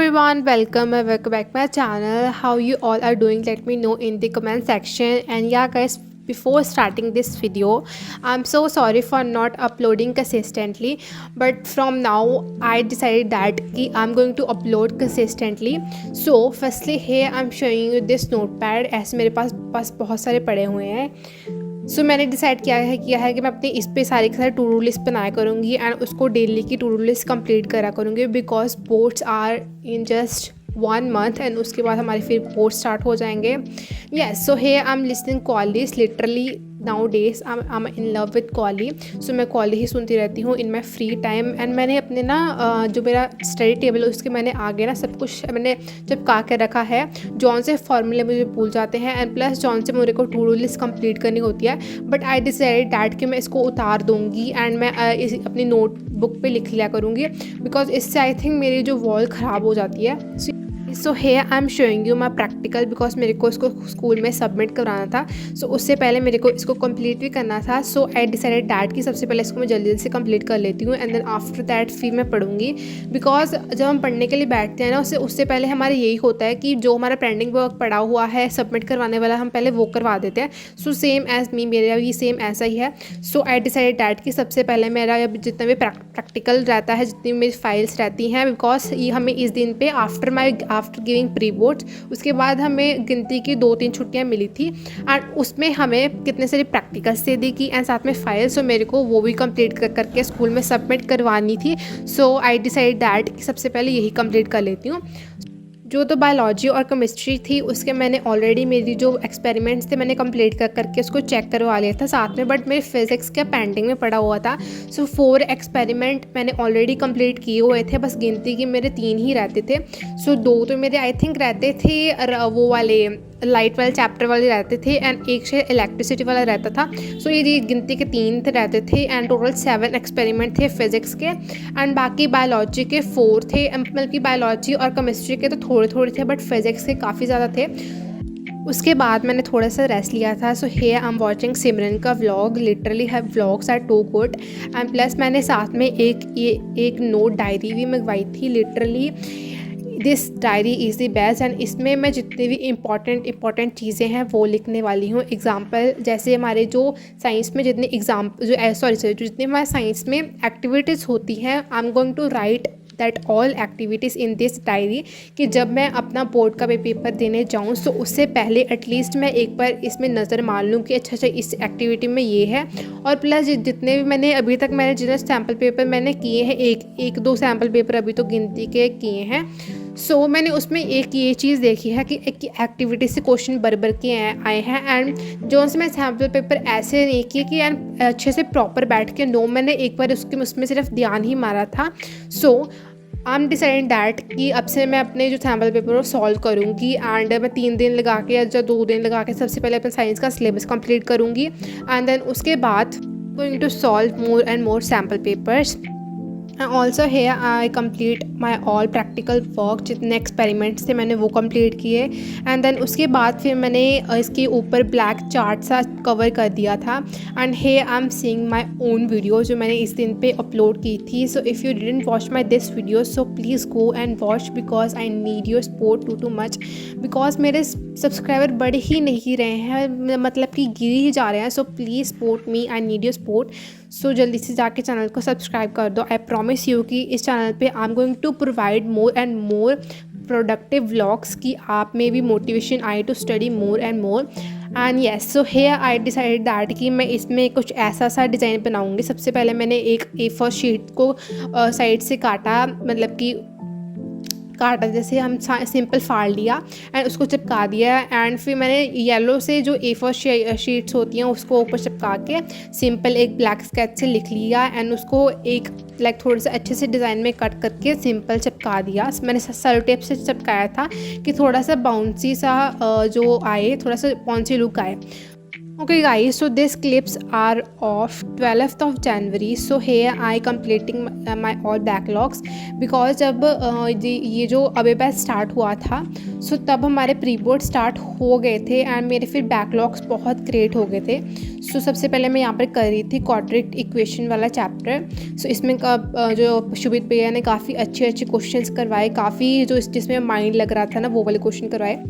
everyone, welcome back my channel. How you all are doing? Let me know in the comment section. And yeah, guys, before starting this video, I'm so sorry for not uploading consistently, but from now I decided that I'm going to upload consistently. So firstly here I'm showing you this notepad. ऐसे मेरे पास बहुत सारे पड़े हुए हैं. सो मैंने decide किया है कि मैं अपने इस पे सारे के सारे टू डू लिस्ट बनाया करूँगी एंड उसको डेली की टू डू लिस्ट कंप्लीट करा करूँगी because boards are in just 1 month and उसके बाद हमारे फिर बोर्ड स्टार्ट हो जाएंगे. Yes, so hey I am listening Kali's literally now days I am in love with Kali. So मैं कॉली ही सुनती रहती हूँ in my free time. And मैंने अपने ना जो मेरा स्टडी टेबल है उसके मैंने आगे ना सब कुछ मैंने चिपका के रखा है. जॉन से फॉर्मूले मुझे भूल जाते हैं एंड प्लस जॉन से मेरे को टू डू लिस्ट कंप्लीट करनी होती है. बट आई डिसाइडेड डैट कि मैं इसको उतार दूँगी एंड मैं अपनी नोटबुक पे लिख लिया करूँगी बिकॉज इससे आई थिंक मेरी जो वॉल ख़राब हो जाती है. सो here I am showing you my practical because मेरे को इसको स्कूल में सबमिट कराना था. सो उससे पहले मेरे को इसको कंप्लीट भी करना था. सो आई डिसाइडेड डैट कि सबसे पहले इसको मैं जल्दी से कंप्लीट कर लेती हूँ एंड देन आफ्टर दैट फिर मैं पढ़ूंगी. बिकॉज जब हम पढ़ने के लिए बैठते हैं ना उससे पहले हमारे यही होता है कि जो हमारा पेंडिंग वर्क पड़ा हुआ है सबमिट करवाने वाला हम पहले वो करवा देते हैं. सो सेम एज मी, मेरा भी सेम ऐसा ही है. सो आई डिसाइडेड डैट कि सबसे पहले मेरा जितना भी प्रैक्टिकल रहता है, जितनी मेरी फाइल्स रहती हैं, बिकॉज ये हमें इस दिन पे आफ्टर गिविंग प्री बोर्ड्स उसके बाद हमें गिनती की 2-3 छुट्टियां मिली थी एंड उसमें हमें कितने सारे प्रैक्टिकल्स दे दी की एंड साथ में फाइल्स. सो मेरे को वो भी कंप्लीट करके स्कूल में सबमिट करवानी थी. सो आई डिसाइड दैट कि सबसे पहले यही कंप्लीट कर लेती हूँ. जो तो बायोलॉजी और केमिस्ट्री थी उसके मैंने ऑलरेडी मेरी जो एक्सपेरिमेंट्स थे मैंने कंप्लीट करके उसको चेक करवा लिया था साथ में. बट मेरे फिज़िक्स का पेंडिंग में पड़ा हुआ था. सो 4 एक्सपेरिमेंट मैंने ऑलरेडी कंप्लीट किए हुए थे, बस गिनती की मेरे 3 ही रहते थे. सो 2 तो मेरे आई थिंक रहते थे वो वाले लाइट वाले चैप्टर वाले रहते थे एंड एक से इलेक्ट्रिसिटी वाला रहता था. सो ये गिनती के 3 रहते थे एंड टोटल 7 एक्सपेरिमेंट थे फिज़िक्स के एंड बाकी बायोलॉजी के 4 थे. मतलब कि बायोलॉजी और केमिस्ट्री के तो थोड़े थे बट फिज़िक्स के काफ़ी ज़्यादा थे. उसके बाद मैंने थोड़ा सा रेस्ट लिया था. So here I am watching Simran का व्लॉग. लिटरली है vlogs are too good and plus मैंने साथ में एक नोट डायरी भी मंगवाई थी. Literally this diary is the best and इसमें मैं जितनी भी इंपॉर्टेंट चीज़ें हैं वो लिखने वाली हूँ. एग्जाम्पल जैसे हमारे जो साइंस में जितने जितने हमारे साइंस में एक्टिविटीज़ होती हैं I am going to write that all activities in this diary. कि जब मैं अपना बोर्ड का पेपर देने जाऊँ तो उससे पहले एटलीस्ट मैं एक बार इसमें नज़र मार लूँ कि अच्छा इस एक्टिविटी में ये है. और प्लस जितने भी मैंने अभी तक जितने सैम्पल पेपर मैंने किए हैं, एक 2 सैम्पल पेपर अभी तो गिनती के किए हैं. सो मैंने उसमें एक ये चीज़ देखी है कि एक्टिविटी से क्वेश्चन भर के आए हैं एंड जो से मैं सैम्पल पेपर ऐसे नहीं किए कि एंड अच्छे से प्रॉपर बैठ के मैंने एक बार उसमें सिर्फ ध्यान ही मारा था. सो आई एम डिसाइड दैट कि अब से मैं अपने जो सैम्पल पेपर को सॉल्व करूँगी एंड मैं 3 दिन लगा के या 2 दिन लगा के सबसे पहले अपने साइंस का सिलेबस कंप्लीट करूँगी एंड देन उसके बाद going to solve more and more sample papers. And also here I complete my all practical work. जितने एक्सपेरिमेंट्स थे मैंने वो कंप्लीट किए एंड देन उसके बाद फिर मैंने इसके ऊपर ब्लैक चार्ट सा कवर कर दिया था. And hair I am seeing my own video जो मैंने इस दिन पे अपलोड की थी. So if you didn't watch my this video so please go and watch because I need your support too much. Because मेरे सब्सक्राइबर बढ़ ही नहीं रहे हैं, मतलब कि गिर ही जा रहे हैं. So please support me, I need your support. So जल्दी से जाके चैनल को सब्सक्राइब कर दो. आई प्रॉमिस यू कि इस चैनल पे I am going to provide more and more productive vlogs कि आप में भी मोटिवेशन आए to study more and more. And yes, so here I decided that कि मैं इसमें कुछ ऐसा सा डिज़ाइन बनाऊंगी. सबसे पहले मैंने एक A4 शीट को साइड से काटा, मतलब कि काटा जैसे हम सिंपल फाड़ लिया एंड उसको चिपका दिया. एंड फिर मैंने येलो से जो A4 शीट्स होती हैं उसको ऊपर चिपका के सिंपल एक ब्लैक स्केच से लिख लिया एंड उसको एक थोड़ा सा अच्छे से डिज़ाइन में कट करके सिंपल चिपका दिया. मैंने सेलो टेप से चिपकाया था कि थोड़ा सा बाउंसी सा जो आए, थोड़ा सा बाउंसी लुक आए. Okay guys, so these clips are of 12th of January. So here I completing my all backlogs because जब ये जो अबे बैच स्टार्ट हुआ था, सो तब हमारे प्री बोर्ड स्टार्ट हो गए थे एंड मेरे फिर बैकलॉग्स बहुत क्रिएट हो गए थे. सो सबसे पहले मैं यहाँ पर कर रही थी क्वाड्रेटिक इक्वेशन वाला चैप्टर. सो इसमें जो शुभित भैया ने काफ़ी अच्छे क्वेश्चंस करवाए, काफ़ी जो जिसमें माइंड लग रहा था ना वो वाले क्वेश्चन करवाए.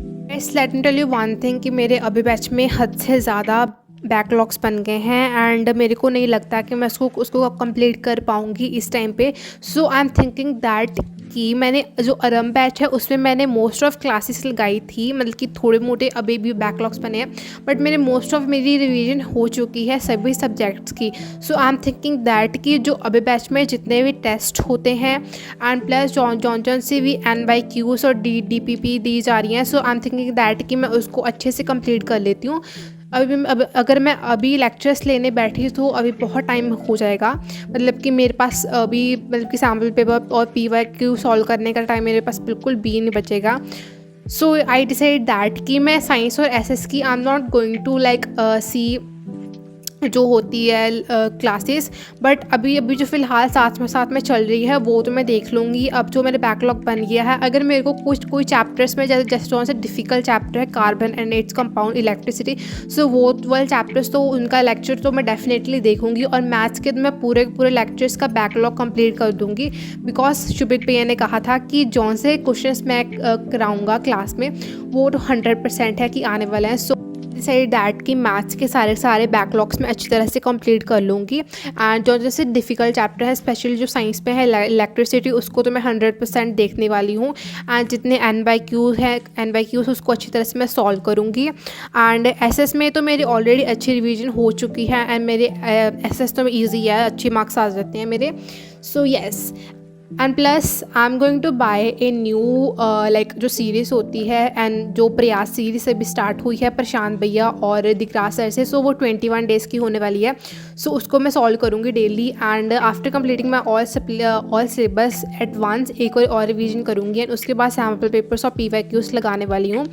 Let me tell you one thing कि मेरे अभी बैच में हद से ज़्यादा बैकलॉग्स बन गए हैं एंड मेरे को नहीं लगता कि मैं उसको कंप्लीट कर पाऊँगी इस टाइम पे. सो आई एम थिंकिंग दैट कि मैंने जो आरंभ बैच है उसमें मैंने मोस्ट ऑफ क्लासेस लगाई थी, मतलब कि थोड़े मोटे अभी भी बैकलॉग्स बने हैं, बट मेरे मोस्ट ऑफ मेरी रिवीजन हो चुकी है सभी सब्जेक्ट्स की. सो आई एम थिंकिंग दैट कि जो अभी बैच में जितने भी टेस्ट होते हैं एंड प्लस जॉन से भी NYQs और DPP दी जा रही हैं. सो आई एम थिंकिंग दैट कि मैं उसको अच्छे से कंप्लीट कर लेती हूँ. अगर मैं अभी लेक्चर्स लेने बैठी तो अभी बहुत टाइम हो जाएगा, मतलब कि मेरे पास अभी मतलब कि सैम्पल पेपर और PYQ सॉल्व करने का टाइम मेरे पास बिल्कुल भी नहीं बचेगा. सो आई डिसाइड दैट कि मैं साइंस और SS की I am not going to like see जो होती है क्लासेस, बट अभी जो फ़िलहाल साथ में चल रही है वो तो मैं देख लूँगी. अब जो मेरे बैकलॉग बन गया है, अगर मेरे को कोई चैप्टर्स में जैसे कौन सा डिफ़िकल्ट चैप्टर है carbon and its compound electricity, so वो वाले चैप्टर्स तो उनका लेक्चर तो मैं डेफिनेटली देखूँगी. और मैथ्स के तो मैं पूरे लेक्चर्स का बैकलॉग कंप्लीट कर दूँगी बिकॉज शुभित भैया ने कहा था कि जौन से क्वेश्चंस मैं कराऊँगा क्लास में वो तो 100% है कि आने वाले हैं. सो डिसाइड दैट कि मैथ्स के सारे बैकलॉग्स में अच्छी तरह से कंप्लीट कर लूँगी. एंड जो जैसे डिफ़िकल्ट चैप्टर है स्पेशली जो साइंस पे है इलेक्ट्रिसिटी, उसको तो मैं 100% देखने वाली हूँ. एंड जितने NYQs उसको अच्छी तरह से मैं सॉल्व करूँगी. एंड SS में तो मेरी ऑलरेडी अच्छी रिवीजन हो चुकी है एंड मेरे SS तो ईजी है, अच्छे मार्क्स आ जाते हैं मेरे. So yes, and plus I am going to buy a new like जो सीरीज़ होती है एंड जो प्रयास सीरीज़ अभी स्टार्ट हुई है प्रशांत भैया और दिकराज सर से. सो वो 21 डेज़ की होने वाली है. सो उसको मैं सॉल्व करूँगी daily and after completing my all syllabus at once एक और रिवीजन करूँगी एंड उसके बाद सैम्पल पेपर्स और PYQs लगाने वाली हूँ.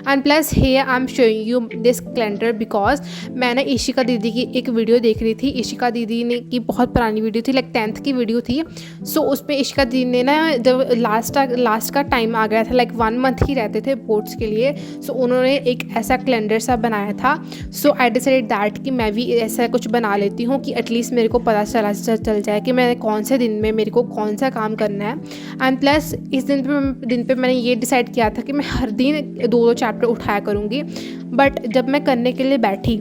And plus here I am showing you this calendar because मैंने इशिका दीदी की एक वीडियो देख रही थी. इशिका दीदी ने की बहुत पुरानी वीडियो थी, लाइक 10th की वीडियो थी. सो उसमें इशिका दीदी ने ना जब लास्ट का टाइम आ गया था, लाइक 1 मंथ ही रहते थे बोर्ड्स के लिए, सो उन्होंने एक ऐसा कैलेंडर सा बनाया था. सो आई डिसाइडेड दैट कि मैं भी ऐसा कुछ बना लेती हूँ कि एटलीस्ट मेरे को पता चल जाए कि मैं कौन से दिन में मेरे को कौन सा काम करना है. एंड प्लस इस दिन पे मैंने ये डिसाइड किया था कि मैं हर दिन 2 चैप्टर उठाया करूँगी. बट जब मैं करने के लिए बैठी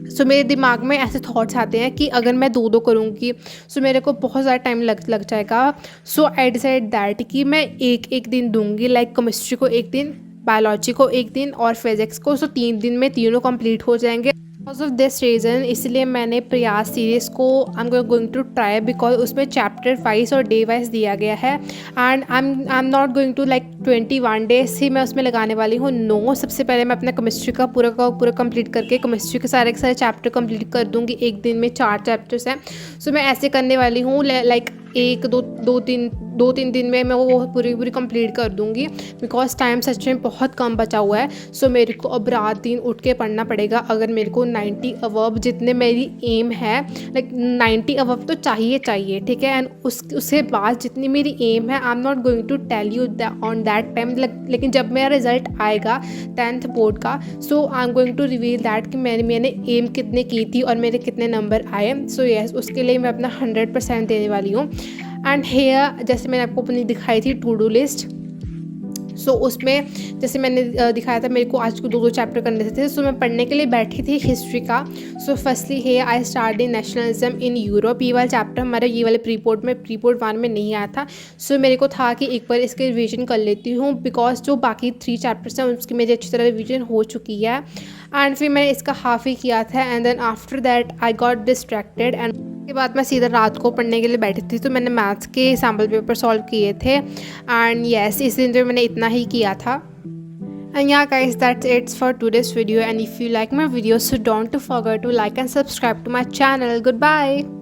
सो मेरे दिमाग में ऐसे थॉट्स आते हैं कि अगर मैं 2 करूँगी सो मेरे को बहुत ज़्यादा टाइम लग जाएगा. सो आई डिसाइड दैट कि मैं एक दिन दूँगी, लाइक केमिस्ट्री को एक दिन, बायोलॉजी को एक दिन और फिज़िक्स को. सो 3 दिन में तीनों कंप्लीट हो जाएंगे. बिकॉज ऑफ दिस रीज़न इसलिए मैंने प्रयास सीरीज़ को I am going to try because उसमें चैप्टर वाइज और डे वाइज दिया गया है. And I am not going to like 21 days ही मैं उसमें लगाने वाली हूँ. नो, सबसे पहले मैं अपना केमिस्ट्री का पूरा कंप्लीट करके केमिस्ट्री के सारे चैप्टर कंप्लीट कर दूँगी. एक दिन में 4 चैप्टर्स हैं. सो मैं ऐसे करने वाली हूँ, लाइक 2-3 दिन में मैं वो पूरी कंप्लीट कर दूँगी बिकॉज टाइम सच में बहुत कम बचा हुआ है. सो मेरे को अब रात दिन उठ के पढ़ना पड़ेगा अगर मेरे को 90 अबव जितने मेरी एम है, लाइक 90 अबव तो चाहिए, ठीक है. एंड उसके बाद जितनी मेरी एम है I am not going to tell you on that time, लेकिन जब मेरा रिजल्ट आएगा 10th बोर्ड का, so I am going to reveal that कि मैंने एम कितने की थी और मेरे कितने नंबर आए. सो येस, उसके लिए मैं अपना 100% देने वाली हूँ. एंड हेयर जैसे मैंने आपको अपनी दिखाई थी टू डू लिस्ट, सो उसमें जैसे मैंने दिखाया था मेरे को आज को 2 चैप्टर करने थे. सो मैं पढ़ने के लिए बैठी थी हिस्ट्री का. सो फर्स्टली है I start in nationalism in Europe. ये वाला चैप्टर हमारा ये वाले प्री बोर्ड 1 में नहीं आया था. सो मेरे को था कि एक बार इसके रिवीजन कर लेती हूँ बिकॉज जो बाकी 3 चैप्टर्स हैं उसकी मेरी अच्छी तरह रिवीजन हो चुकी है. एंड फिर मैंने इसका हाफ ही किया था and then after that I got distracted and के बाद मैं सीधा रात को पढ़ने के लिए बैठी थी. तो मैंने मैथ्स के सैम्पल पेपर सॉल्व किए थे एंड येस, इस दिन तो मैंने इतना ही किया था. And yeah guys, that's it for today's video, and if you like my videos so don't forget to like and subscribe to my channel. Goodbye.